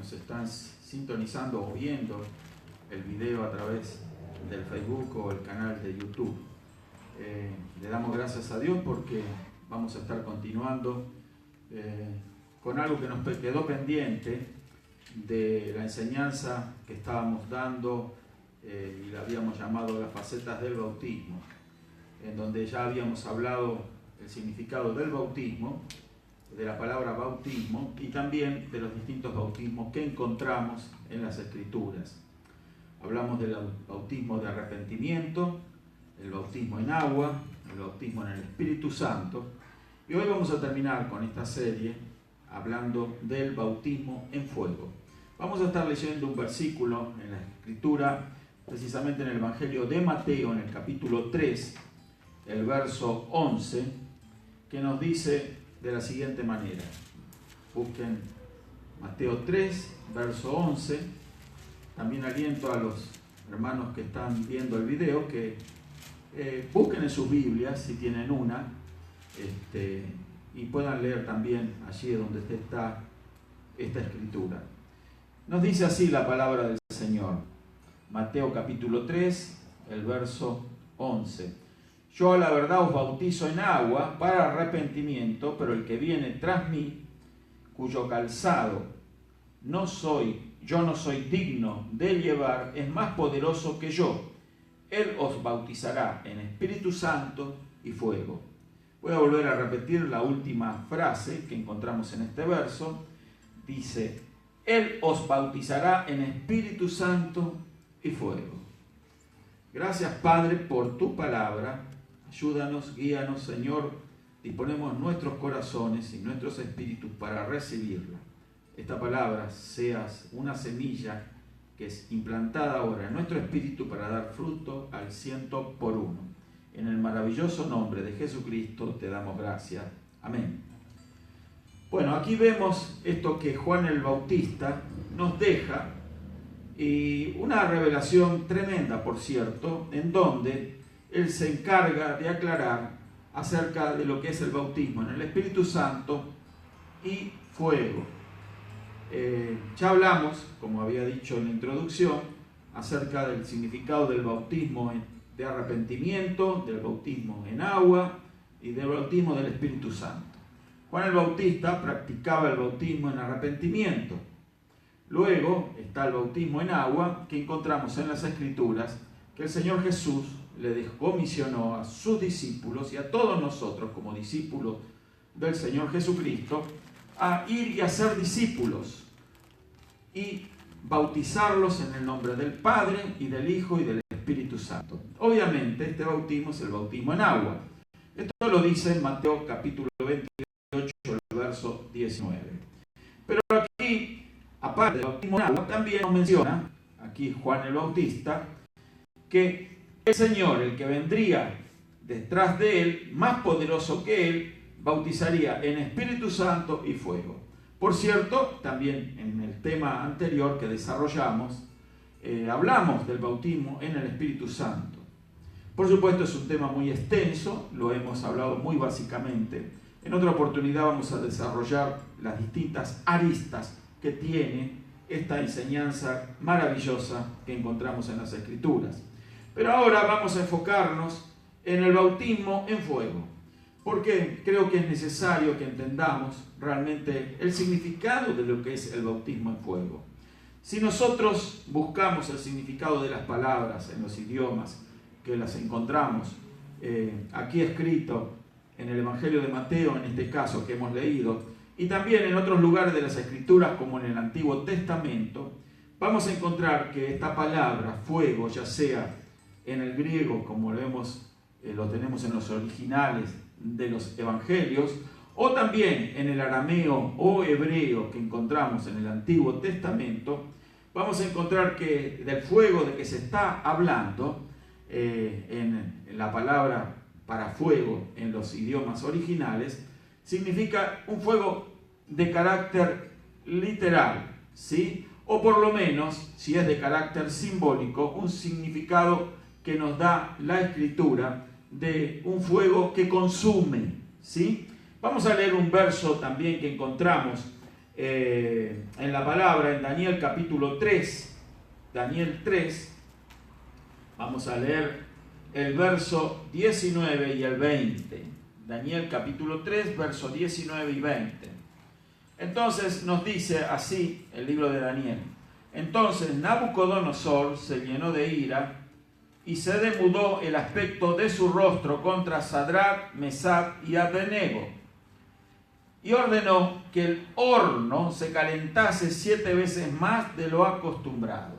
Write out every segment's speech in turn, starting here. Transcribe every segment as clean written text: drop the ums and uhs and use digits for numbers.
nos están sintonizando o viendo el video a través del Facebook o el canal de YouTube. Le damos gracias a Dios porque vamos a estar continuando con algo que nos quedó pendiente de la enseñanza que estábamos dando y la habíamos llamado las facetas del bautismo, en donde ya habíamos hablado el significado del bautismo, de la palabra bautismo y también de los distintos bautismos que encontramos en las Escrituras. Hablamos del bautismo de arrepentimiento, el bautismo en agua, el bautismo en el Espíritu Santo, y hoy vamos a terminar con esta serie hablando del bautismo en fuego. Vamos a estar leyendo un versículo en la Escritura, precisamente en el Evangelio de Mateo, en el capítulo 3, el verso 11, que nos dice de la siguiente manera. Busquen Mateo 3, verso 11. También aliento a los hermanos que están viendo el video que busquen en sus Biblias, si tienen una, y puedan leer también allí donde está esta escritura. Nos dice así la palabra del Señor. Mateo capítulo 3, el verso 11. Yo a la verdad os bautizo en agua para arrepentimiento, pero el que viene tras mí, cuyo calzado yo no soy digno de llevar, es más poderoso que yo. Él os bautizará en Espíritu Santo y fuego. Voy a volver a repetir la última frase que encontramos en este verso. Dice, Él os bautizará en Espíritu Santo y fuego. Gracias, Padre, por tu palabra. Ayúdanos, guíanos, Señor. Disponemos nuestros corazones y nuestros espíritus para recibirla. Esta palabra seas una semilla que es implantada ahora en nuestro espíritu para dar fruto al 100%. En el maravilloso nombre de Jesucristo te damos gracias. Amén. Bueno, aquí vemos esto que Juan el Bautista nos deja, y una revelación tremenda, por cierto, en donde él se encarga de aclarar acerca de lo que es el bautismo en el Espíritu Santo y fuego. Ya hablamos, como había dicho en la introducción, acerca del significado del bautismo de arrepentimiento, del bautismo en agua y del bautismo del Espíritu Santo. Juan el Bautista practicaba el bautismo en arrepentimiento. Luego está el bautismo en agua, que encontramos en las Escrituras, que el Señor Jesús le comisionó a sus discípulos y a todos nosotros como discípulos del Señor Jesucristo a ir y a ser discípulos y bautizarlos en el nombre del Padre y del Hijo y del Espíritu Santo. Obviamente este bautismo es el bautismo en agua. Esto lo dice en Mateo capítulo 28, el verso 19. Pero aquí, aparte del bautismo en agua, también nos menciona, aquí Juan el Bautista, que el Señor, el que vendría detrás de él, más poderoso que él, bautizaría en Espíritu Santo y fuego. Por cierto, también en el tema anterior que desarrollamos, hablamos del bautismo en el Espíritu Santo. Por supuesto es un tema muy extenso, lo hemos hablado muy básicamente. En otra oportunidad vamos a desarrollar las distintas aristas que tiene esta enseñanza maravillosa que encontramos en las Escrituras. Pero ahora vamos a enfocarnos en el bautismo en fuego, porque creo que es necesario que entendamos realmente el significado de lo que es el bautismo en fuego. Si nosotros buscamos el significado de las palabras en los idiomas que las encontramos aquí escrito en el Evangelio de Mateo, en este caso que hemos leído, y también en otros lugares de las Escrituras como en el Antiguo Testamento, vamos a encontrar que esta palabra, fuego, ya sea en el griego como lo tenemos en los originales de los Evangelios, o también en el arameo o hebreo que encontramos en el Antiguo Testamento, vamos a encontrar que del fuego de que se está hablando en la palabra para fuego en los idiomas originales, significa un fuego de carácter literal, ¿sí? O por lo menos, si es de carácter simbólico, un significado que nos da la Escritura de un fuego que consume, ¿sí? Vamos a leer un verso también que encontramos en la palabra, en Daniel capítulo 3, Daniel 3, vamos a leer el verso 19 y el 20. Daniel capítulo 3, verso 19 y 20. Entonces nos dice así el libro de Daniel. Entonces Nabucodonosor se llenó de ira y se demudó el aspecto de su rostro contra Sadrach, Mesach y Abednego, y ordenó que el horno se calentase 7 veces más de lo acostumbrado.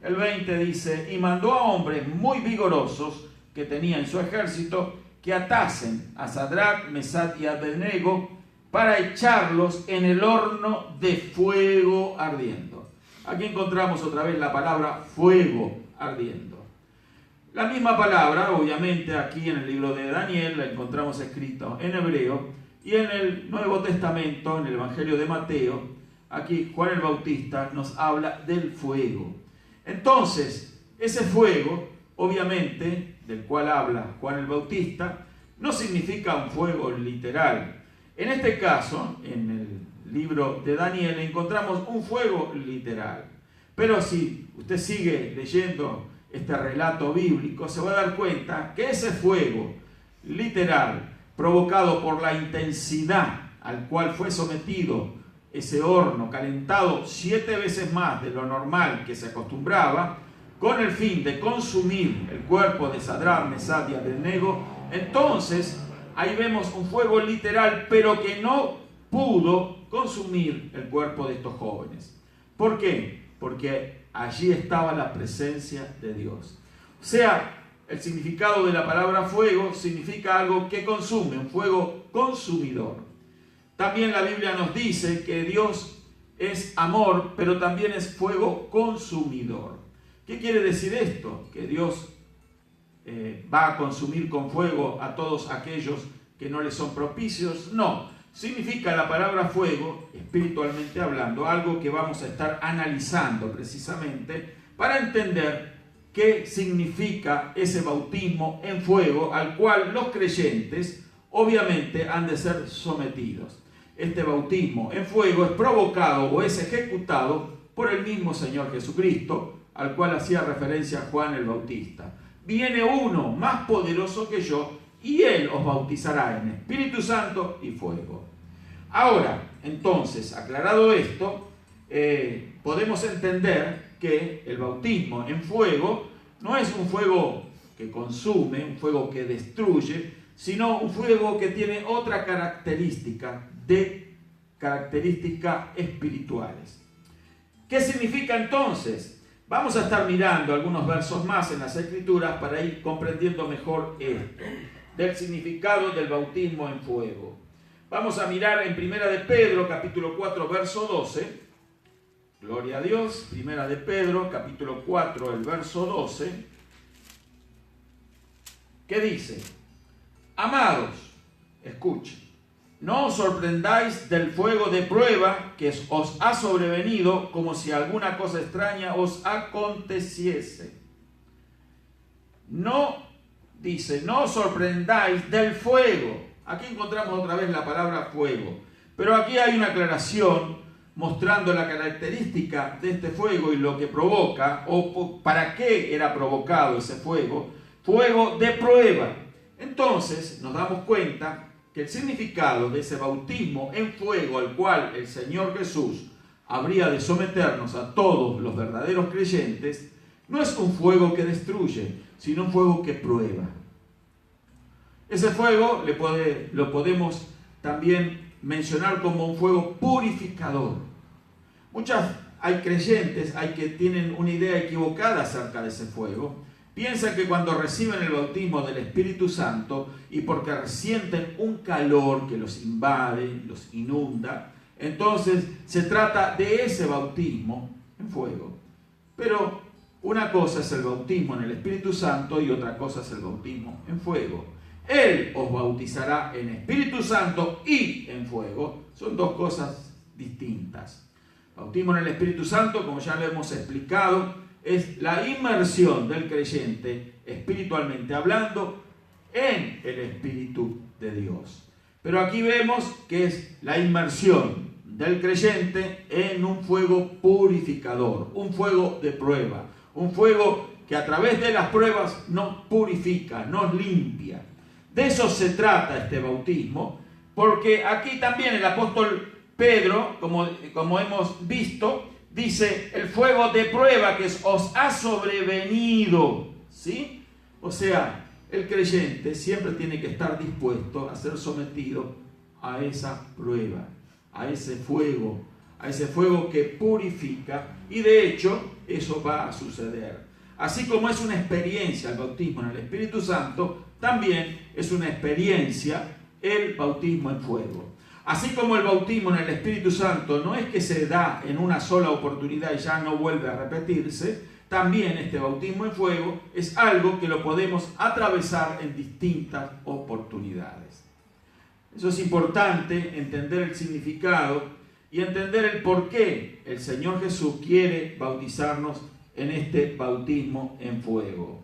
El 20 dice, y mandó a hombres muy vigorosos que tenía en su ejército que atasen a Sadrach, Mesach y Abednego para echarlos en el horno de fuego ardiendo. Aquí encontramos otra vez la palabra fuego ardiendo. La misma palabra, obviamente, aquí en el libro de Daniel la encontramos escrito en hebreo, y en el Nuevo Testamento, en el Evangelio de Mateo, aquí Juan el Bautista nos habla del fuego. Entonces, ese fuego, obviamente, del cual habla Juan el Bautista, no significa un fuego literal. En este caso, en el libro de Daniel, encontramos un fuego literal. Pero si usted sigue leyendo este relato bíblico, se va a dar cuenta que ese fuego literal, provocado por la intensidad al cual fue sometido ese horno, calentado 7 veces más de lo normal que se acostumbraba, con el fin de consumir el cuerpo de Sadrach, Mesach y Abednego, entonces ahí vemos un fuego literal, pero que no pudo consumir el cuerpo de estos jóvenes. ¿Por qué? Porque allí estaba la presencia de Dios. O sea, el significado de la palabra fuego significa algo que consume, un fuego consumidor. También la Biblia nos dice que Dios es amor, pero también es fuego consumidor. ¿Qué quiere decir esto? ¿Que Dios va a consumir con fuego a todos aquellos que no le son propicios? No. Significa la palabra fuego, espiritualmente hablando, algo que vamos a estar analizando precisamente para entender qué significa ese bautismo en fuego al cual los creyentes obviamente han de ser sometidos. Este bautismo en fuego es provocado o es ejecutado por el mismo Señor Jesucristo, al cual hacía referencia Juan el Bautista. Viene uno más poderoso que yo y Él os bautizará en Espíritu Santo y fuego. Ahora, entonces, aclarado esto, podemos entender que el bautismo en fuego no es un fuego que consume, un fuego que destruye, sino un fuego que tiene otra característica, de características espirituales. ¿Qué significa entonces? Vamos a estar mirando algunos versos más en las Escrituras para ir comprendiendo mejor esto, del significado del bautismo en fuego. Vamos a mirar en Primera de Pedro, capítulo 4, verso 12. Gloria a Dios. Primera de Pedro, capítulo 4, el verso 12. ¿Qué dice? Amados, escuchen, no os sorprendáis del fuego de prueba que os ha sobrevenido como si alguna cosa extraña os aconteciese. No, dice, no os sorprendáis del fuego. Aquí encontramos otra vez la palabra fuego. Pero aquí hay una aclaración mostrando la característica de este fuego y lo que provoca, o para qué era provocado ese fuego. Fuego de prueba. Entonces nos damos cuenta que el significado de ese bautismo en fuego al cual el Señor Jesús habría de someternos a todos los verdaderos creyentes, no es un fuego que destruye, sino un fuego que prueba. Ese fuego lo podemos también mencionar como un fuego purificador. Hay creyentes que tienen una idea equivocada acerca de ese fuego. Piensan que cuando reciben el bautismo del Espíritu Santo y porque sienten un calor que los invade, los inunda, entonces se trata de ese bautismo en fuego. Pero una cosa es el bautismo en el Espíritu Santo y otra cosa es el bautismo en fuego. Él os bautizará en Espíritu Santo y en fuego. Son dos cosas distintas. Bautismo en el Espíritu Santo, como ya lo hemos explicado, es la inmersión del creyente, espiritualmente hablando, en el Espíritu de Dios. Pero aquí vemos que es la inmersión, del creyente en un fuego purificador, un fuego de prueba, un fuego que a través de las pruebas nos purifica, nos limpia. De eso se trata este bautismo, porque aquí también el apóstol Pedro, como hemos visto, dice el fuego de prueba que os ha sobrevenido, ¿sí? O sea, el creyente siempre tiene que estar dispuesto a ser sometido a esa prueba, a ese fuego que purifica, y de hecho eso va a suceder. Así como es una experiencia el bautismo en el Espíritu Santo, también es una experiencia el bautismo en fuego. Así como el bautismo en el Espíritu Santo no es que se da en una sola oportunidad y ya no vuelve a repetirse, también este bautismo en fuego es algo que lo podemos atravesar en distintas oportunidades. Eso es importante, entender el significado y entender el por qué el Señor Jesús quiere bautizarnos en este bautismo en fuego.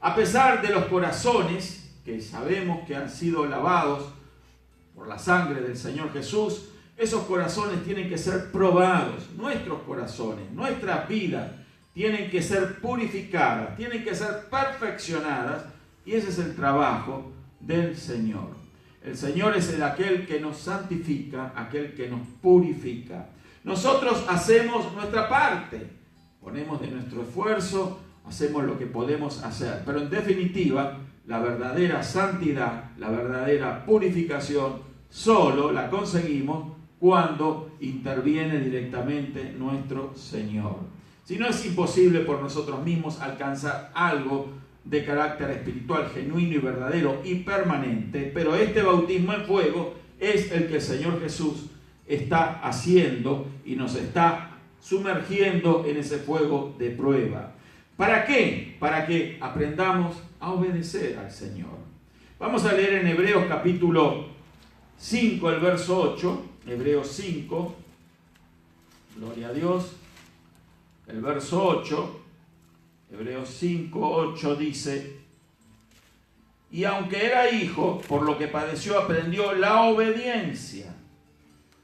A pesar de los corazones que sabemos que han sido lavados por la sangre del Señor Jesús, esos corazones tienen que ser probados. Nuestros corazones, nuestras vidas tienen que ser purificadas, tienen que ser perfeccionadas, y ese es el trabajo del Señor. El Señor es aquel que nos santifica, aquel que nos purifica. Nosotros hacemos nuestra parte, ponemos de nuestro esfuerzo, hacemos lo que podemos hacer, pero en definitiva, la verdadera santidad, la verdadera purificación, solo la conseguimos cuando interviene directamente nuestro Señor. Si no, es imposible por nosotros mismos alcanzar algo de carácter espiritual genuino y verdadero y permanente, pero este bautismo en fuego es el que el Señor Jesús está haciendo y nos está sumergiendo en ese fuego de prueba. ¿Para qué? Para que aprendamos a obedecer al Señor. Vamos a leer en Hebreos capítulo 5, el verso 8, Hebreos 5, gloria a Dios, el verso 8, Hebreos 5, 8 dice: y aunque era hijo, por lo que padeció aprendió la obediencia.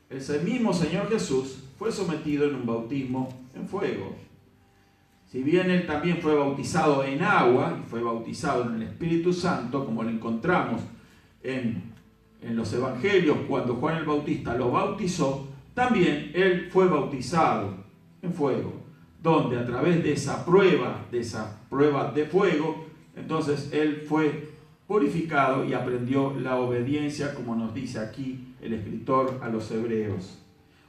Ese mismo Señor Jesús fue sometido en un bautismo en fuego. Si bien él también fue bautizado en agua y fue bautizado en el Espíritu Santo, como lo encontramos en los evangelios cuando Juan el Bautista lo bautizó, también él fue bautizado en fuego, donde a través de esa prueba de fuego, entonces él fue purificado y aprendió la obediencia, como nos dice aquí el escritor a los hebreos.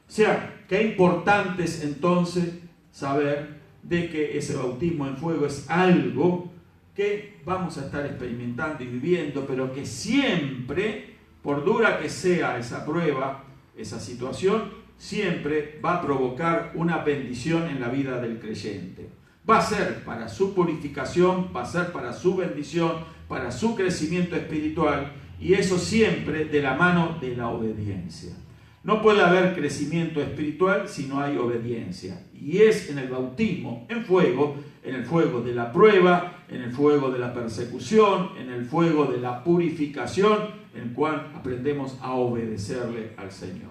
O sea, qué importante es entonces saber de que ese bautismo en fuego es algo que vamos a estar experimentando y viviendo, pero que siempre, por dura que sea esa prueba, esa situación, siempre va a provocar una bendición en la vida del creyente. Va a ser para su purificación, va a ser para su bendición, para su crecimiento espiritual, y eso siempre de la mano de la obediencia. No puede haber crecimiento espiritual si no hay obediencia. Y es en el bautismo en el fuego de la prueba, en el fuego de la persecución, en el fuego de la purificación, en el cual aprendemos a obedecerle al Señor.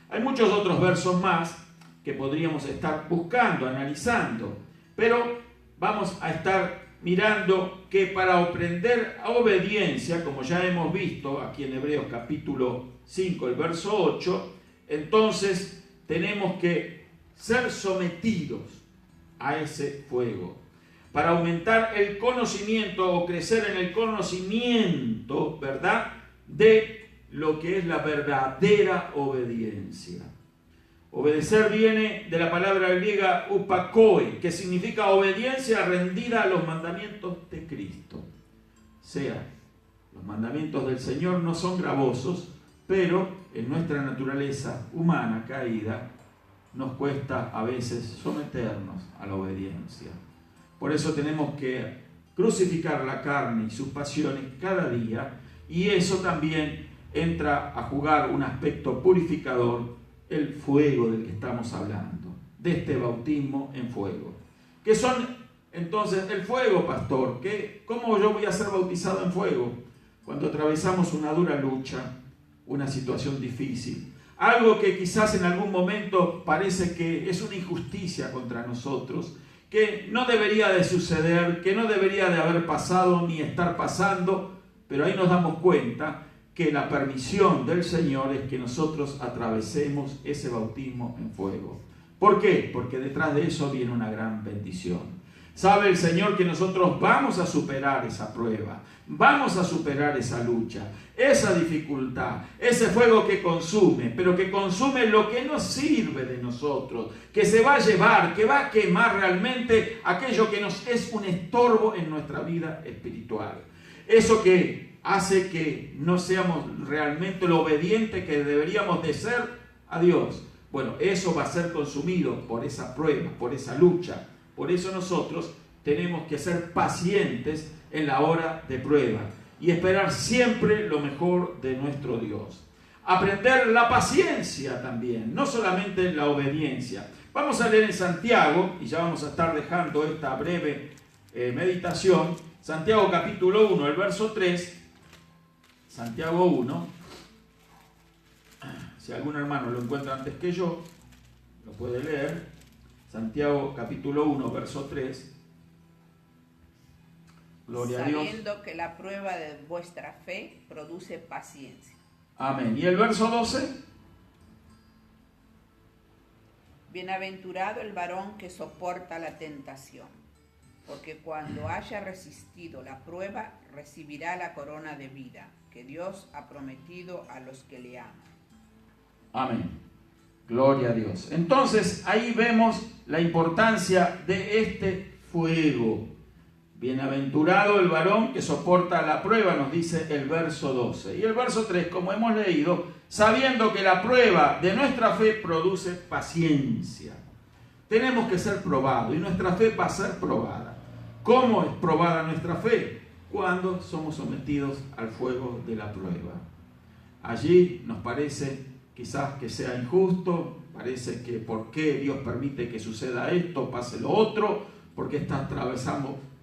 Hay muchos otros versos más que podríamos estar buscando, analizando, pero vamos a estar mirando que para aprender a obediencia, como ya hemos visto aquí en Hebreos capítulo 5, el verso 8, entonces tenemos que ser sometidos a ese fuego. Para aumentar el conocimiento o crecer en el conocimiento, ¿verdad?, de lo que es la verdadera obediencia. Obedecer viene de la palabra griega upakoi, que significa obediencia rendida a los mandamientos de Cristo. O sea, los mandamientos del Señor no son gravosos, pero en nuestra naturaleza humana caída nos cuesta a veces someternos a la obediencia. Por eso tenemos que crucificar la carne y sus pasiones cada día, y eso también entra a jugar un aspecto purificador, el fuego del que estamos hablando, de este bautismo en fuego. ¿Qué son entonces el fuego, pastor? ¿Cómo yo voy a ser bautizado en fuego? Cuando atravesamos una dura lucha, una situación difícil. algo que quizás en algún momento parece que es una injusticia contra nosotros, que no debería de suceder, que no debería de haber pasado ni estar pasando, pero ahí nos damos cuenta que la permisión del Señor es que nosotros atravesemos ese bautismo en fuego. ¿Por qué? Porque detrás de eso viene una gran bendición. Sabe el Señor que nosotros vamos a superar esa prueba, vamos a superar esa lucha, esa dificultad, ese fuego que consume, pero que consume lo que no sirve de nosotros, que se va a llevar, que va a quemar realmente aquello que nos es un estorbo en nuestra vida espiritual. Eso que hace que no seamos realmente lo obedientes que deberíamos de ser a Dios. Bueno, eso va a ser consumido por esa prueba, por esa lucha. Por eso nosotros tenemos que ser pacientes en la hora de prueba y esperar siempre lo mejor de nuestro Dios. Aprender la paciencia también, no solamente la obediencia. Vamos a leer en Santiago, y ya vamos a estar dejando esta breve meditación. Santiago capítulo 1, el verso 3. Santiago 1. Si algún hermano lo encuentra antes que yo, lo puede leer. Santiago capítulo 1, verso 3. Gloria a Dios. Sabiendo que la prueba de vuestra fe produce paciencia. Amén. ¿Y el verso 12? Bienaventurado el varón que soporta la tentación, porque cuando haya resistido la prueba, recibirá la corona de vida que Dios ha prometido a los que le aman. Amén. Gloria a Dios. Entonces, ahí vemos la importancia de este fuego. Bienaventurado el varón que soporta la prueba, nos dice el verso 12. Y el verso 3, como hemos leído, sabiendo que la prueba de nuestra fe produce paciencia. Tenemos que ser probados y nuestra fe va a ser probada. ¿Cómo es probada nuestra fe? Cuando somos sometidos al fuego de la prueba. Allí nos parece quizás que sea injusto, parece que por qué Dios permite que suceda esto, pase lo otro, porque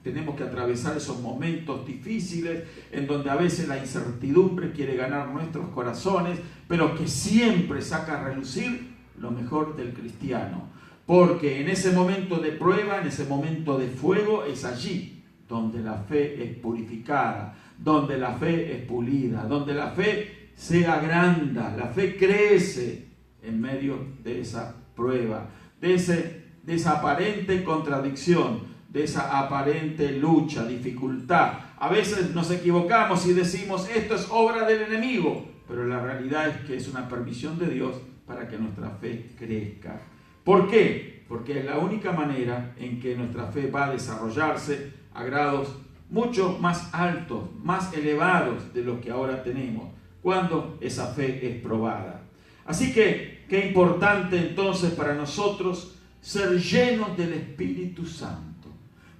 tenemos que atravesar esos momentos difíciles en donde a veces la incertidumbre quiere ganar nuestros corazones, pero que siempre saca a relucir lo mejor del cristiano. Porque en ese momento de prueba, en ese momento de fuego, es allí donde la fe es purificada, donde la fe es pulida, donde la fe se agranda, la fe crece en medio de esa prueba, de esa aparente contradicción, de esa aparente lucha, dificultad. A veces nos equivocamos y decimos, esto es obra del enemigo, pero la realidad es que es una permisión de Dios para que nuestra fe crezca. ¿Por qué? Porque es la única manera en que nuestra fe va a desarrollarse a grados mucho más altos, más elevados de los que ahora tenemos, cuando esa fe es probada. Así que, qué importante entonces para nosotros ser llenos del Espíritu Santo.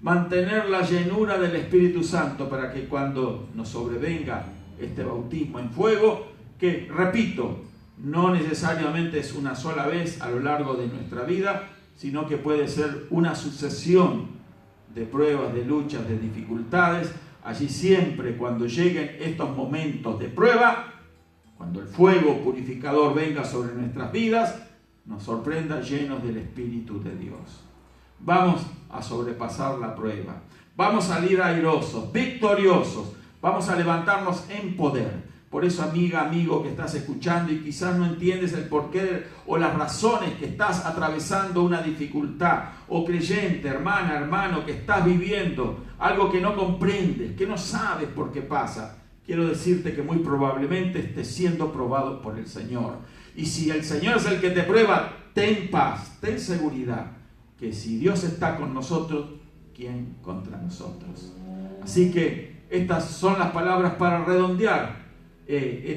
Mantener la llenura del Espíritu Santo para que cuando nos sobrevenga este bautismo en fuego, que, repito, no necesariamente es una sola vez a lo largo de nuestra vida, sino que puede ser una sucesión de pruebas, de luchas, de dificultades. Allí siempre, cuando lleguen estos momentos de prueba, cuando el fuego purificador venga sobre nuestras vidas, nos sorprenda llenos del Espíritu de Dios. Vamos a sobrepasar la prueba. Vamos a salir airosos, victoriosos. Vamos a levantarnos en poder. Por eso, amiga, amigo que estás escuchando y quizás no entiendes el porqué o las razones que estás atravesando una dificultad, o creyente, hermana, hermano, que estás viviendo algo que no comprendes, que no sabes por qué pasa, quiero decirte que muy probablemente estés siendo probado por el Señor. Y si el Señor es el que te prueba, ten paz, ten seguridad, que si Dios está con nosotros, ¿quién contra nosotros? Así que estas son las palabras para redondear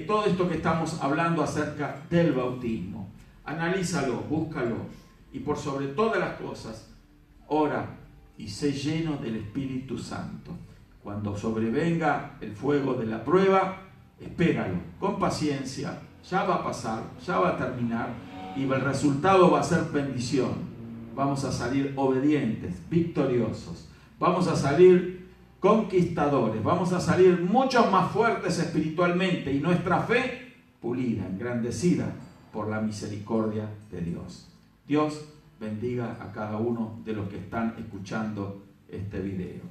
todo esto que estamos hablando acerca del bautismo. Analízalo, búscalo, y por sobre todas las cosas, ora y sé lleno del Espíritu Santo. Cuando sobrevenga el fuego de la prueba, espéralo con paciencia, ya va a pasar, ya va a terminar, y el resultado va a ser bendición. Vamos a salir obedientes, victoriosos, vamos a salir conquistadores, vamos a salir mucho más fuertes espiritualmente, y nuestra fe pulida, engrandecida por la misericordia de Dios. Dios bendiga a cada uno de los que están escuchando este video.